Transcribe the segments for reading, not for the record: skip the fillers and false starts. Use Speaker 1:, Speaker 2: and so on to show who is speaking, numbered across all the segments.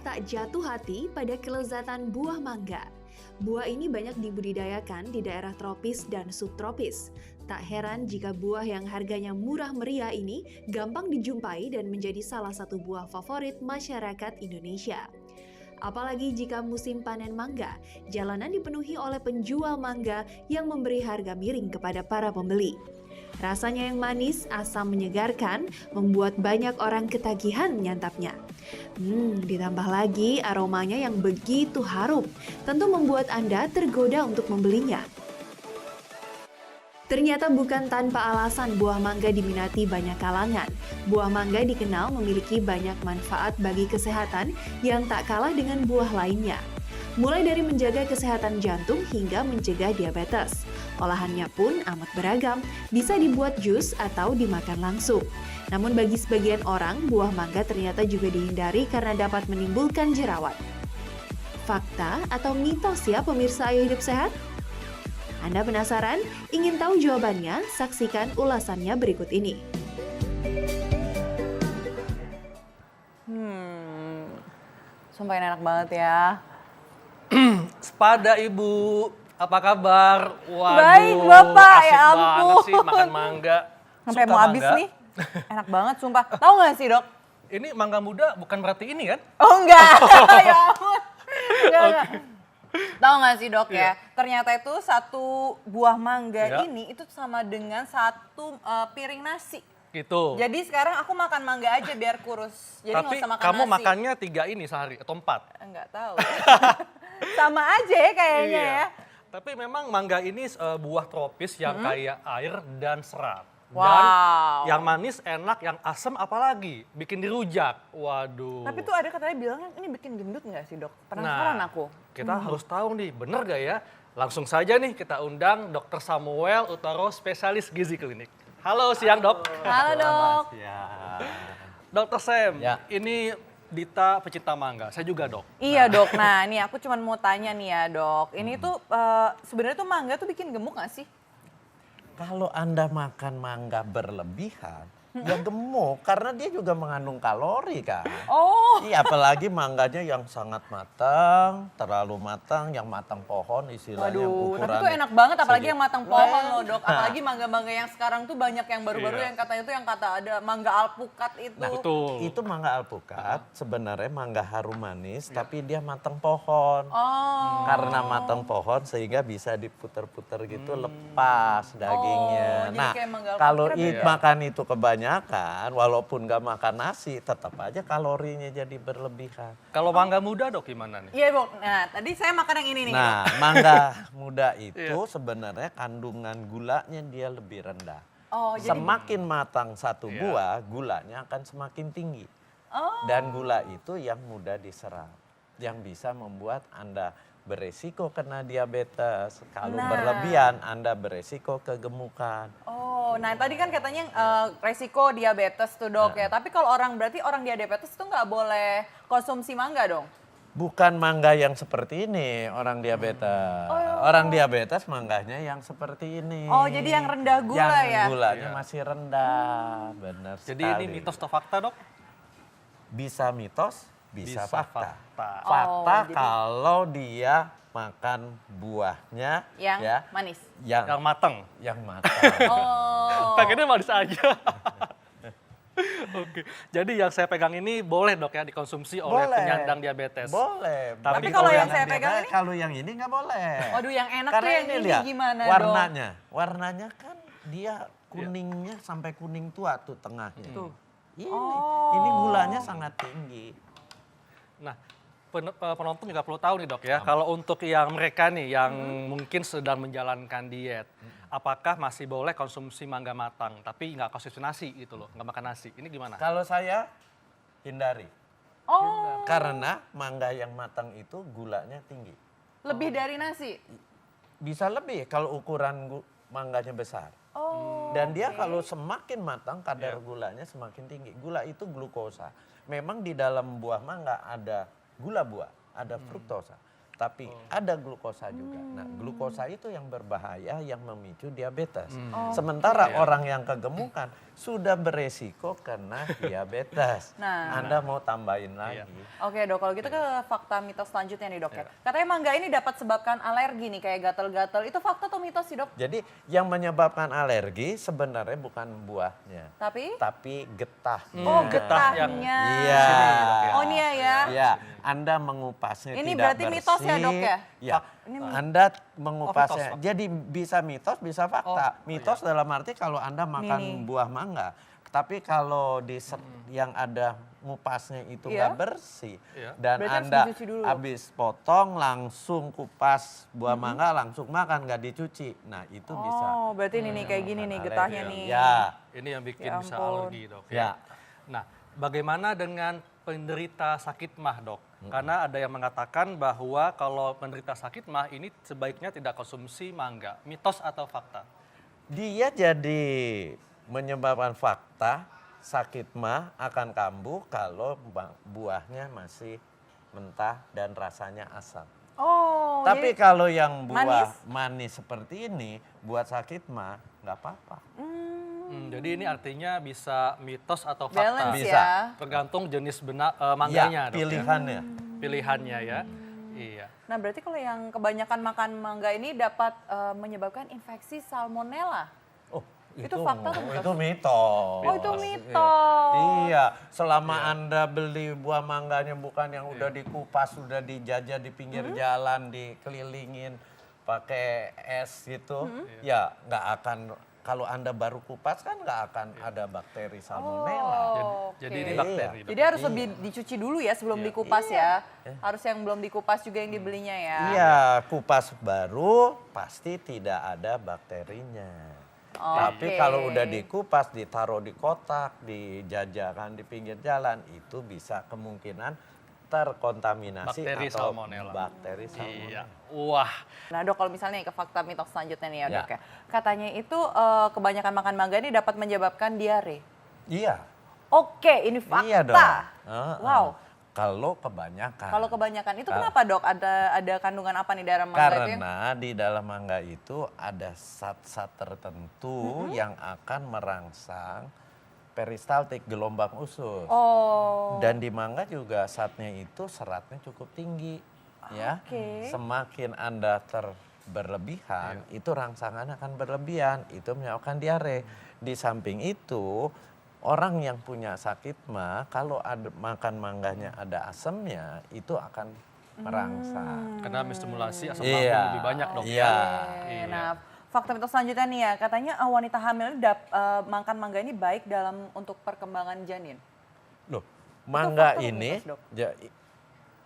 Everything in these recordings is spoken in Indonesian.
Speaker 1: tak jatuh hati pada kelezatan buah mangga. Buah ini banyak dibudidayakan di daerah tropis dan subtropis. Tak heran jika buah yang harganya murah meriah ini gampang dijumpai dan menjadi salah satu buah favorit masyarakat Indonesia. Apalagi jika musim panen mangga, jalanan dipenuhi oleh penjual mangga yang memberi harga miring kepada para pembeli. Rasanya yang manis, asam menyegarkan, membuat banyak orang ketagihan menyantapnya. Ditambah lagi aromanya yang begitu harum, tentu membuat Anda tergoda untuk membelinya. Ternyata bukan tanpa alasan buah mangga diminati banyak kalangan. Buah mangga dikenal memiliki banyak manfaat bagi kesehatan yang tak kalah dengan buah lainnya. Mulai dari menjaga kesehatan jantung hingga mencegah diabetes. Olahannya pun amat beragam, bisa dibuat jus atau dimakan langsung. Namun bagi sebagian orang, buah mangga ternyata juga dihindari karena dapat menimbulkan jerawat. Fakta atau mitos ya pemirsa Ayo Hidup Sehat? Anda penasaran? Ingin tahu jawabannya? Saksikan ulasannya berikut ini.
Speaker 2: Sumpah ini enak banget ya.
Speaker 3: Sepada Ibu, apa kabar? Waduh,
Speaker 2: Baik, Bapak,
Speaker 3: asik
Speaker 2: ya ampun.
Speaker 3: banget sih makan mangga.
Speaker 2: Sampai
Speaker 3: Suka
Speaker 2: mau habis
Speaker 3: mangga?
Speaker 2: nih. Enak banget sumpah. Tahu nggak sih, Dok?
Speaker 3: Ini mangga muda bukan berarti ini kan?
Speaker 2: Oh enggak. Ya ampun. Enggak. Tahu nggak sih, Dok ya? Ternyata itu satu buah mangga
Speaker 3: Iya.
Speaker 2: ini itu sama dengan satu piring nasi.
Speaker 3: Gitu.
Speaker 2: Jadi sekarang aku makan mangga aja biar kurus. Jadi nggak
Speaker 3: Tapi
Speaker 2: usah makan
Speaker 3: kamu
Speaker 2: nasi.
Speaker 3: makannya 3 ini sehari atau 4?
Speaker 2: Enggak tahu. Sama aja ya kayaknya
Speaker 3: Iya.
Speaker 2: ya.
Speaker 3: Tapi memang mangga ini buah tropis yang kaya air dan serat.
Speaker 2: Wow.
Speaker 3: Dan yang manis, enak, yang asam apalagi. Bikin dirujak. Waduh.
Speaker 2: Tapi tuh ada katanya bilang ini bikin gendut nggak sih, Dok? Penasaran aku.
Speaker 3: Kita harus tahu nih, bener gak ya? Langsung saja nih kita undang Dr. Samuel Utaro, spesialis gizi klinik. Halo siang dok.
Speaker 2: Halo, Dok.
Speaker 3: Dr. Sam,
Speaker 4: Ya.
Speaker 3: ini Dita pecinta mangga, saya juga dok.
Speaker 2: Iya, Dok. Nah, ini aku cuma mau tanya nih ya, Dok. Ini tuh sebenarnya tuh mangga tuh bikin gemuk nggak sih?
Speaker 4: Kalau Anda makan mangga berlebihan, ya gemuk karena dia juga mengandung kalori kan.
Speaker 2: Oh.
Speaker 4: Iya, apalagi mangganya yang sangat matang, terlalu matang, yang matang pohon istilahnya yang
Speaker 2: Waduh, tapi
Speaker 4: ukuran.
Speaker 2: tuh enak banget apalagi
Speaker 4: segini.
Speaker 2: yang matang pohon loh, Dok. Apalagi mangga-mangga yang sekarang tuh banyak yang baru-baru
Speaker 3: Iya.
Speaker 2: yang katanya tuh yang kata ada mangga alpukat itu.
Speaker 4: Nah,
Speaker 3: Betul.
Speaker 4: Itu mangga alpukat sebenarnya mangga harum manis, tapi dia matang pohon.
Speaker 2: Oh.
Speaker 4: Karena matang pohon sehingga bisa diputer-puter gitu lepas dagingnya.
Speaker 2: jadi
Speaker 4: Nah,
Speaker 2: kayak mangga
Speaker 4: kalau
Speaker 2: alpukat ya?
Speaker 4: makan itu kebanyakan, walaupun gak makan nasi, tetap aja kalorinya jadi berlebihan.
Speaker 3: Kalau mangga muda dok gimana nih?
Speaker 2: Iya, Dok. Nah, tadi saya makan yang ini nih.
Speaker 4: Nah, mangga muda itu sebenarnya kandungan gulanya dia lebih rendah.
Speaker 2: Oh, jadi
Speaker 4: Semakin matang satu
Speaker 3: Iya.
Speaker 4: buah, gulanya akan semakin tinggi.
Speaker 2: Oh.
Speaker 4: Dan gula itu yang mudah diserap, yang bisa membuat Anda beresiko kena diabetes. Kalau
Speaker 2: Nah.
Speaker 4: berlebihan, Anda beresiko kegemukan.
Speaker 2: Oh, nah tadi kan katanya resiko diabetes tuh, Dok ya. Tapi kalau berarti orang diabetes tuh nggak boleh konsumsi mangga dong?
Speaker 4: Bukan mangga yang seperti ini, orang diabetes. Orang diabetes mangganya yang seperti ini.
Speaker 2: Oh, jadi yang rendah gula
Speaker 4: yang
Speaker 2: ya?
Speaker 4: gulanya masih rendah, benar
Speaker 3: Jadi
Speaker 4: sekali.
Speaker 3: ini mitos atau fakta dok?
Speaker 4: Bisa mitos, bisa fakta.
Speaker 2: Oh,
Speaker 4: Fakta
Speaker 2: jadi-
Speaker 4: kalau dia makan buahnya
Speaker 2: Yang
Speaker 4: ya,
Speaker 2: manis.
Speaker 4: yang
Speaker 3: Yang mateng.
Speaker 4: yang matang.
Speaker 2: Oh.
Speaker 3: Pengennya manis aja. Oke, jadi yang saya pegang ini boleh dok ya dikonsumsi oleh
Speaker 4: Boleh.
Speaker 3: penyandang diabetes.
Speaker 4: Boleh.
Speaker 3: Tapi
Speaker 4: Bagi
Speaker 2: kalau yang
Speaker 4: orang
Speaker 2: saya
Speaker 4: dia-
Speaker 2: pegang ini?
Speaker 4: kalau yang ini nggak boleh.
Speaker 2: Waduh, yang enak
Speaker 4: Karena
Speaker 2: tuh yang ini
Speaker 4: lihat,
Speaker 2: gimana
Speaker 4: warnanya, warnanya kan dia kuningnya sampai kuning tua tuh tengahnya.
Speaker 3: Tuh.
Speaker 4: Ini gulanya sangat tinggi.
Speaker 3: Nah, penonton juga perlu tahu nih dok ya, kalau untuk yang mereka nih yang mungkin sedang menjalankan diet, apakah masih boleh konsumsi mangga matang, tapi nggak konsumsi nasi gitu loh, nggak makan nasi, ini gimana?
Speaker 4: Kalau saya hindari.
Speaker 2: Oh,
Speaker 4: Karena mangga yang matang itu gulanya tinggi.
Speaker 2: lebih dari nasi.
Speaker 4: Bisa lebih kalau ukuran mangganya besar.
Speaker 2: Oh.
Speaker 4: Dan dia kalau semakin matang kadar gulanya semakin tinggi. Gula itu glukosa. Memang di dalam buah mangga ada gula buah, ada fruktosa. tapi ada glukosa juga. Nah, glukosa itu yang berbahaya, yang memicu diabetes. Sementara orang yang kegemukan sudah beresiko kena diabetes.
Speaker 2: Nah.
Speaker 4: Anda mau tambahin lagi.
Speaker 2: Oke dok, kalau gitu ke fakta mitos selanjutnya nih dok ya. Katanya mangga ini dapat sebabkan alergi nih kayak gatal-gatal. Itu fakta atau mitos sih dok?
Speaker 4: Jadi yang menyebabkan alergi sebenarnya bukan buahnya, tapi getahnya.
Speaker 2: Oh
Speaker 3: getah yang
Speaker 2: getahnya.
Speaker 4: Iya.
Speaker 3: Sini, dok, ya.
Speaker 2: Oh iya ya.
Speaker 4: Iya, Anda mengupasnya
Speaker 2: Ini
Speaker 4: tidak
Speaker 2: berarti
Speaker 4: bersih.
Speaker 2: mitos ya, Dok, ya?
Speaker 4: Ya, Anda mengupasnya.
Speaker 3: mitos.
Speaker 4: Jadi bisa mitos, bisa fakta. Mitos dalam arti kalau Anda makan
Speaker 2: Nih.
Speaker 4: buah mangga. Tapi kalau yang ada ngupasnya itu nggak bersih.
Speaker 3: Iya.
Speaker 4: Dan
Speaker 2: Berarti harus
Speaker 4: Anda
Speaker 2: dicuci dulu.
Speaker 4: habis potong langsung kupas buah mangga langsung makan nggak dicuci. Nah itu bisa.
Speaker 2: Oh berarti ini nih kayak gini nih
Speaker 4: alergi.
Speaker 2: getahnya nih.
Speaker 4: Ya.
Speaker 3: Ini yang bikin
Speaker 2: Ya
Speaker 3: bisa
Speaker 2: ampun.
Speaker 3: alergi dok.
Speaker 4: Ya.
Speaker 3: Nah, bagaimana dengan penderita sakit mah dok? Karena ada yang mengatakan bahwa kalau penderita sakit mah ini sebaiknya tidak konsumsi mangga. Mitos atau fakta?
Speaker 4: Dia jadi menyebabkan fakta sakit mah akan kambuh kalau buahnya masih mentah dan rasanya asam.
Speaker 2: Oh.
Speaker 4: Tapi
Speaker 2: jadi-
Speaker 4: kalau yang buah
Speaker 2: Manis?
Speaker 4: manis seperti ini buat sakit mah nggak apa-apa.
Speaker 3: Jadi ini artinya bisa mitos atau fakta?
Speaker 2: Balance
Speaker 4: Bisa.
Speaker 2: ya.
Speaker 3: Tergantung jenis mangganya
Speaker 4: Ya,
Speaker 3: dok.
Speaker 4: pilihannya.
Speaker 3: Pilihannya ya. Iya.
Speaker 2: Nah berarti kalau yang kebanyakan makan mangga ini dapat menyebabkan infeksi salmonella.
Speaker 4: Oh,
Speaker 2: Itu fakta atau mitos?
Speaker 4: Itu mitos.
Speaker 2: Oh itu mitos.
Speaker 4: Iya, selama Anda beli buah mangganya bukan yang udah dikupas, udah dijajah di pinggir jalan, dikelilingin pakai es gitu, ya nggak akan. Kalau Anda baru kupas kan nggak akan ada bakteri salmonella.
Speaker 3: Jadi
Speaker 2: Oke.
Speaker 3: ini bakteri.
Speaker 2: Jadi harus lebih dicuci dulu ya sebelum dikupas ya. Harus yang belum dikupas juga yang dibelinya ya.
Speaker 4: Iya, kupas baru pasti tidak ada bakterinya. Tapi
Speaker 2: Oke.
Speaker 4: kalau udah dikupas, ditaruh di kotak, dijajakan di pinggir jalan, itu bisa kemungkinan terkontaminasi
Speaker 3: Bakteri
Speaker 4: atau
Speaker 3: salmonella.
Speaker 4: bakteri salmonella.
Speaker 3: Iya. Wah.
Speaker 2: Nah dok kalau misalnya ke fakta mitos selanjutnya nih ya
Speaker 4: Ya.
Speaker 2: dok ya. Katanya itu kebanyakan makan mangga ini dapat menyebabkan diare.
Speaker 4: Iya,
Speaker 2: Oke ini fakta.
Speaker 4: iya dong.
Speaker 2: Wow.
Speaker 4: Kalau kebanyakan.
Speaker 2: Kalau kebanyakan itu kenapa dok? Ada kandungan apa nih dalam mangga itu?
Speaker 4: Karena di dalam mangga itu ada zat-zat tertentu yang akan merangsang peristaltik, gelombang usus.
Speaker 2: Oh.
Speaker 4: Dan di mangga juga zatnya itu seratnya cukup tinggi, ya.
Speaker 2: Oke.
Speaker 4: Semakin Anda berlebihan, itu rangsangannya akan berlebihan, itu menyebabkan diare. Di samping itu, orang yang punya sakit mah, kalau ada makan mangganya ada asemnya, itu akan merangsang.
Speaker 3: Karena menstimulasi asam
Speaker 4: Iya.
Speaker 3: lambung lebih banyak dok.
Speaker 4: Iya.
Speaker 2: Oke, nah fakta mitos selanjutnya nih ya, katanya wanita hamil makan mangga ini baik untuk perkembangan janin.
Speaker 4: Loh, mangga
Speaker 2: fakta atau
Speaker 4: ini
Speaker 2: mitos, Dok?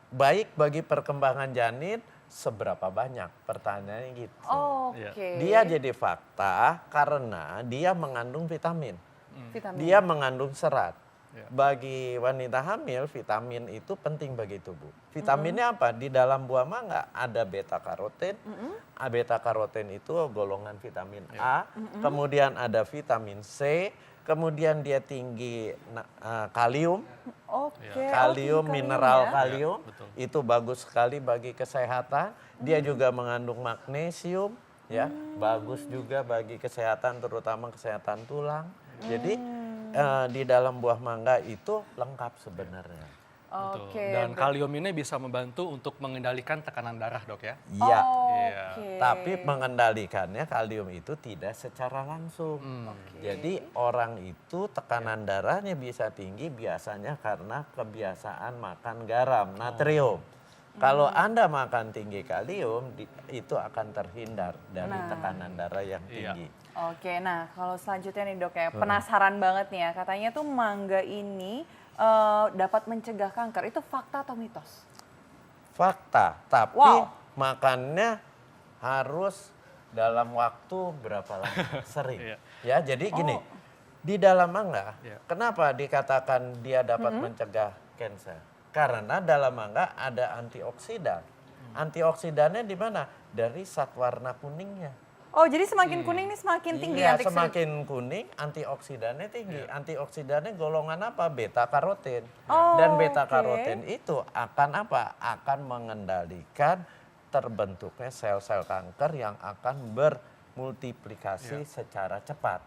Speaker 4: baik bagi perkembangan janin seberapa banyak? Pertanyaannya gitu.
Speaker 2: Oke.
Speaker 4: Dia jadi fakta karena dia mengandung vitamin.
Speaker 2: Vitamin.
Speaker 4: Dia mengandung serat.
Speaker 3: Ya.
Speaker 4: Bagi wanita hamil, vitamin itu penting bagi tubuh. Vitaminnya apa? Di dalam buah mangga ada beta karoten. Beta karoten itu golongan vitamin A. Kemudian ada vitamin C. Kemudian dia tinggi kalium.
Speaker 2: Oke.
Speaker 4: Kalium,
Speaker 2: tinggi
Speaker 4: mineral
Speaker 2: ya.
Speaker 4: kalium.
Speaker 3: Ya, betul.
Speaker 4: Itu bagus sekali bagi kesehatan. Dia juga mengandung magnesium. Ya, bagus juga bagi kesehatan, terutama kesehatan tulang. Jadi di dalam buah mangga itu lengkap sebenarnya.
Speaker 3: Betul.
Speaker 2: Oke.
Speaker 3: Dan kalium ini bisa membantu untuk mengendalikan tekanan darah dok ya.
Speaker 4: Iya.
Speaker 3: Iya.
Speaker 2: Oke.
Speaker 4: Tapi mengendalikannya kalium itu tidak secara langsung. Jadi orang itu tekanan darahnya bisa tinggi biasanya karena kebiasaan makan garam, natrium. Kalau Anda makan tinggi kalium, itu akan terhindar dari tekanan darah yang
Speaker 3: Iya.
Speaker 4: tinggi.
Speaker 2: Oke, nah kalau selanjutnya nih dok ya, penasaran banget nih ya, katanya tuh mangga ini dapat mencegah kanker, itu fakta atau mitos?
Speaker 4: Fakta, tapi
Speaker 2: Wow.
Speaker 4: makannya harus dalam waktu berapa lama? Sering.
Speaker 3: Iya.
Speaker 4: Ya, jadi gini, di dalam mangga,
Speaker 3: Iya.
Speaker 4: kenapa dikatakan dia dapat mencegah kanker? Karena dalam mangga ada antioksidan. Antioksidannya di mana? Dari zat warna kuningnya.
Speaker 2: Oh, jadi semakin kuning nih semakin tinggi
Speaker 4: Iya,
Speaker 2: antioksidan.
Speaker 4: semakin kuning antioksidannya tinggi. Antioksidannya golongan apa? Beta karoten.
Speaker 2: Oh,
Speaker 4: Dan beta
Speaker 2: oke.
Speaker 4: karoten itu akan apa? Akan mengendalikan terbentuknya sel-sel kanker yang akan bermultiplikasi secara cepat.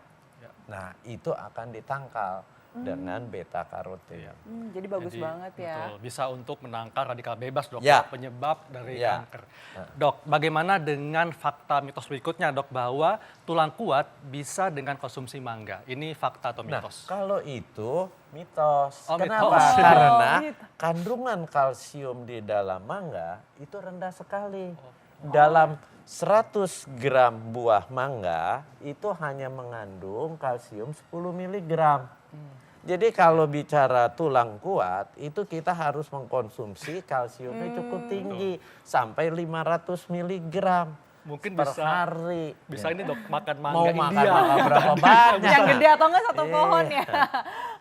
Speaker 4: Nah, itu akan ditangkal dengan beta karoten.
Speaker 2: Jadi bagus
Speaker 3: Jadi,
Speaker 2: banget ya.
Speaker 3: Betul, bisa untuk menangkal radikal bebas dok,
Speaker 4: Ya.
Speaker 3: penyebab dari
Speaker 4: Ya.
Speaker 3: kanker. Dok, bagaimana dengan fakta mitos berikutnya dok, bahwa tulang kuat bisa dengan konsumsi mangga? Ini fakta atau
Speaker 4: Nah,
Speaker 3: mitos?
Speaker 4: kalau itu mitos.
Speaker 3: Oh,
Speaker 4: Kenapa?
Speaker 3: mitos.
Speaker 4: Karena
Speaker 2: gitu.
Speaker 4: kandungan kalsium di dalam mangga itu rendah sekali. Dalam 100 gram buah mangga itu hanya mengandung kalsium 10 miligram. Jadi kalau bicara tulang kuat, itu kita harus mengkonsumsi kalsiumnya cukup tinggi, sampai 500 miligram
Speaker 3: Mungkin
Speaker 4: per
Speaker 3: bisa
Speaker 4: hari.
Speaker 3: Bisa ini dok, makan mangga
Speaker 4: Mau
Speaker 3: India.
Speaker 4: makan mangga berapa banyak?
Speaker 2: Yang gede atau enggak satu
Speaker 4: Iya.
Speaker 2: pohon ya.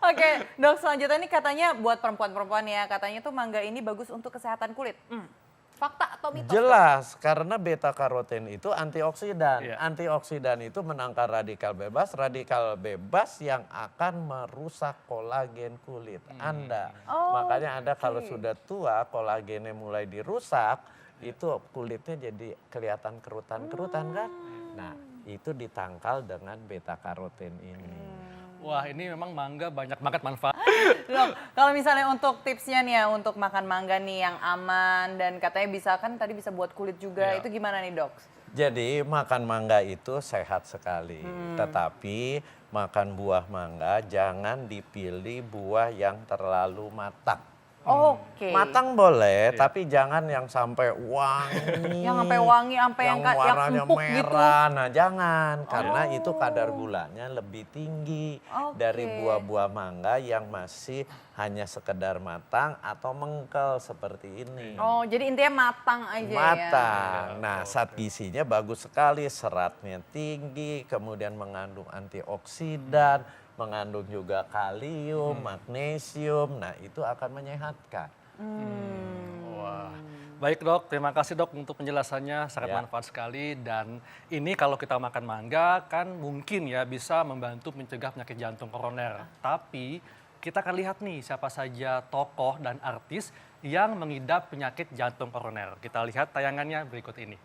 Speaker 2: Oke, dok, selanjutnya ini katanya buat perempuan-perempuan ya, katanya tuh mangga ini bagus untuk kesehatan kulit. Fakta atau mitos? Dok?
Speaker 4: Jelas, karena beta karoten itu antioksidan.
Speaker 3: Iya.
Speaker 4: Antioksidan itu menangkal radikal bebas yang akan merusak kolagen kulit Anda.
Speaker 2: Oh,
Speaker 4: Makanya Anda kalau
Speaker 2: oke.
Speaker 4: sudah tua, kolagennya mulai dirusak, itu kulitnya jadi kelihatan kerutan-kerutan kan. Nah, itu ditangkal dengan beta karoten ini.
Speaker 3: Wah, ini memang mangga banyak banget manfaat.
Speaker 2: Dok, kalau misalnya untuk tipsnya nih ya untuk makan mangga nih yang aman dan katanya bisa kan tadi bisa buat kulit juga,
Speaker 3: Iya.
Speaker 2: itu gimana nih dok?
Speaker 4: Jadi makan mangga itu sehat sekali. Tetapi makan buah mangga jangan dipilih buah yang terlalu matang.
Speaker 2: Oke.
Speaker 4: Matang boleh, tapi jangan yang sampai wangi.
Speaker 2: Yang sampai wangi, sampai yang
Speaker 4: warnanya
Speaker 2: empuk
Speaker 4: merah.
Speaker 2: gitu.
Speaker 4: Nah jangan, karena itu kadar gulanya lebih tinggi dari
Speaker 2: Oke.
Speaker 4: buah-buah mangga yang masih hanya sekedar matang atau mengkel seperti ini.
Speaker 2: Oh, jadi intinya matang aja ya.
Speaker 4: Matang. Nah, zat gizinya bagus sekali, seratnya tinggi, kemudian mengandung antioksidan, mengandung juga kalium, magnesium. Nah, itu akan menyehatkan.
Speaker 3: Wah, baik dok, terima kasih dok untuk penjelasannya, sangat
Speaker 4: Ya.
Speaker 3: manfaat sekali. Dan ini kalau kita makan mangga kan mungkin ya bisa membantu mencegah penyakit jantung koroner. Tapi kita akan lihat nih siapa saja tokoh dan artis yang mengidap penyakit jantung koroner. Kita lihat tayangannya berikut ini.